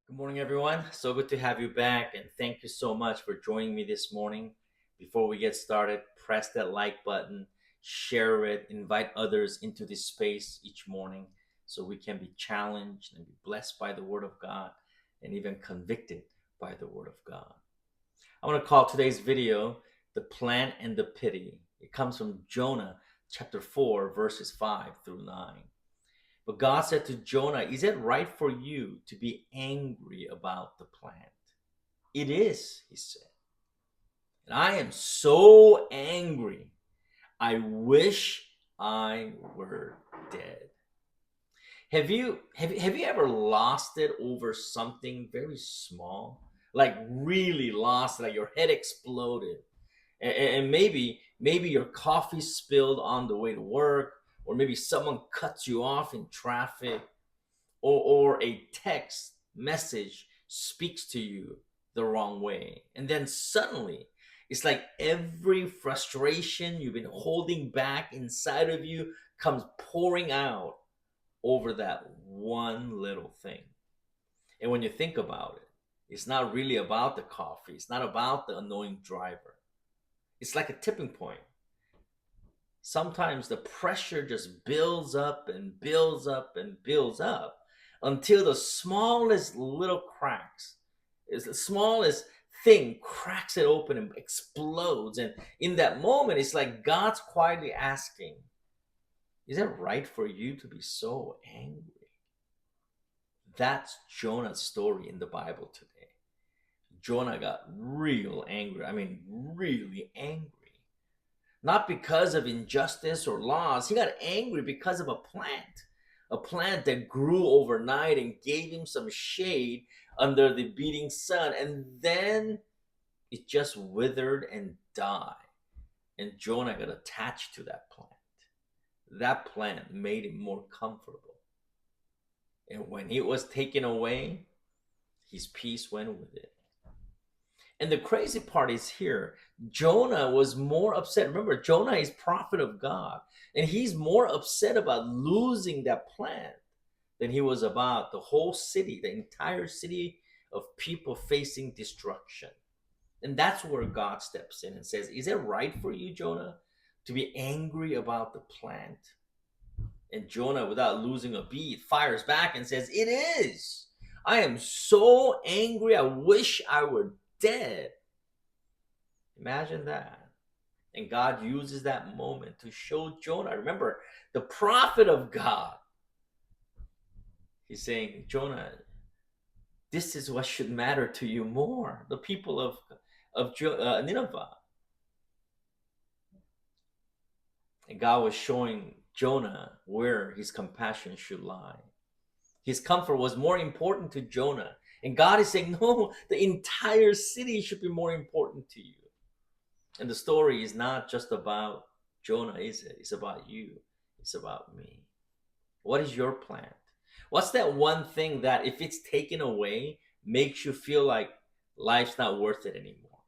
Good morning, everyone. So good to have you back, and thank you so much for joining me this morning. Before we get started, press that like button, share it, invite others into this space each morning so we can be challenged and be blessed by the Word of God and even convicted by the Word of God. I want to call today's video The Plant and the Pity. It comes from Jonah chapter 4, verses 5 through 9. But God said to Jonah, is it right for you to be angry about the plant? It is, he said. And I am so angry. I wish I were dead. Have you ever lost it over something very small? Like really lost it, like your head exploded. And maybe your coffee spilled on the way to work, or maybe someone cuts you off in traffic, or a text message speaks to you the wrong way. And then suddenly, it's like every frustration you've been holding back inside of you comes pouring out over that one little thing. And when you think about it, it's not really about the coffee, it's not about the annoying driver. It's like a tipping point. Sometimes the pressure just builds up and builds up and builds up until the smallest little cracks, is the smallest thing cracks it open and explodes. And in that moment, it's like God's quietly asking, is it right for you to be so angry? That's Jonah's story in the Bible today. Jonah got real angry. I mean, really angry. Not because of injustice or laws. He got angry because of a plant that grew overnight and gave him some shade under the beating sun. And then it just withered and died. And Jonah got attached to that plant. That plant made him more comfortable. And when it was taken away, his peace went with it. And the crazy part is here, Jonah was more upset. Remember, Jonah is prophet of God, and he's more upset about losing that plant than he was about the whole city, the entire city of people facing destruction. And that's where God steps in and says, is it right for you, Jonah, to be angry about the plant? And Jonah, without losing a beat, fires back and says, it is. I am so angry. I wish I were dead. Imagine that. And God uses that moment to show Jonah. Remember, the prophet of God. He's saying, Jonah, this is what should matter to you more. The people of Nineveh. And God was showing Jonah where his compassion should lie. His comfort was more important to Jonah. And God is saying, no, the entire city should be more important to you. And the story is not just about Jonah, is it? It's about you. It's about me. What is your plan? What's that one thing that, if it's taken away, makes you feel like life's not worth it anymore?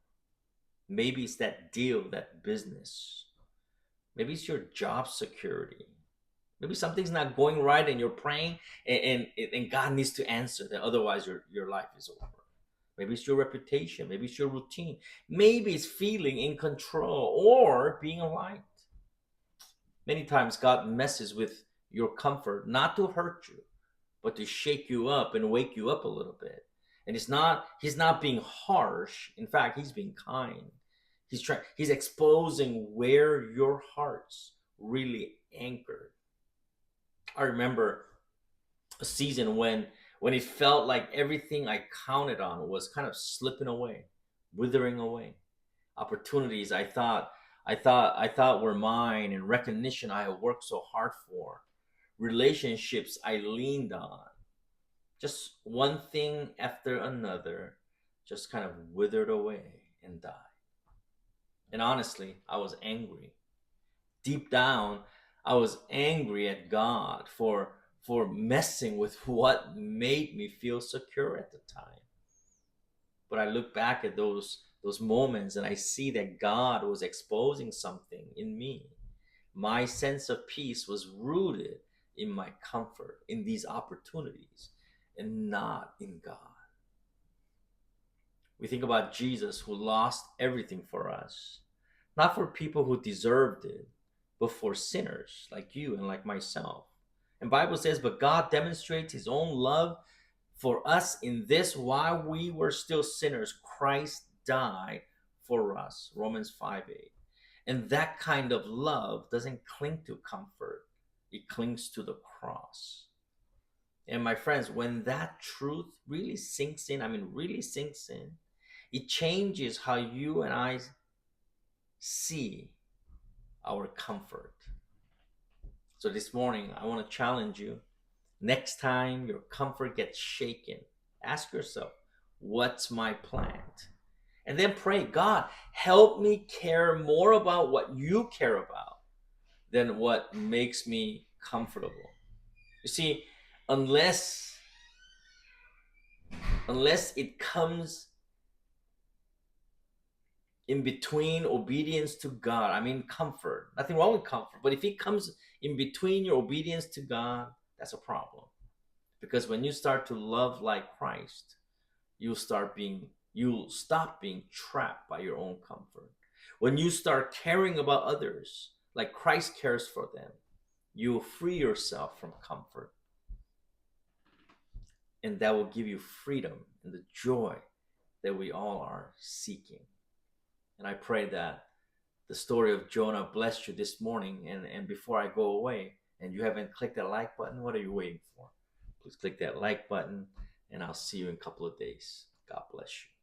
Maybe it's that deal, that business. Maybe it's your job security. Maybe something's not going right and you're praying, and God needs to answer that. Otherwise, your life is over. Maybe it's your reputation. Maybe it's your routine. Maybe it's feeling in control or being liked. Many times, God messes with your comfort not to hurt you, but to shake you up and wake you up a little bit. And he's not being harsh. In fact, he's being kind. He's exposing where your heart's really anchored. I remember a season when it felt like everything I counted on was kind of slipping away, withering away. Opportunities I thought were mine, and recognition I had worked so hard for, relationships I leaned on. Just one thing after another just kind of withered away and died. And honestly, I was angry. Deep down, I was angry at God for messing with what made me feel secure at the time. But I look back at those moments and I see that God was exposing something in me. My sense of peace was rooted in my comfort, in these opportunities, and not in God. We think about Jesus who lost everything for us, not for people who deserved it, but for sinners like you and like myself. And Bible says, but God demonstrates his own love for us in this: while we were still sinners, Christ died for us. Romans 5:8. And that kind of love doesn't cling to comfort, it clings to the cross. And my friends, when that truth really sinks in, really sinks in, it changes how you and I see our comfort. So this morning, I want to challenge you. Next time your comfort gets shaken, ask yourself, what's my plan? And then pray, God, help me care more about what you care about than what makes me comfortable. You see, unless it comes in between obedience to God, comfort, nothing wrong with comfort, but if it comes in between your obedience to God, that's a problem. Because when you start to love like Christ, you'll stop being trapped by your own comfort. When you start caring about others like Christ cares for them, you'll free yourself from comfort. And that will give you freedom and the joy that we all are seeking. And I pray that the story of Jonah blessed you this morning. And before I go away, and you haven't clicked that like button, what are you waiting for? Please click that like button, and I'll see you in a couple of days. God bless you.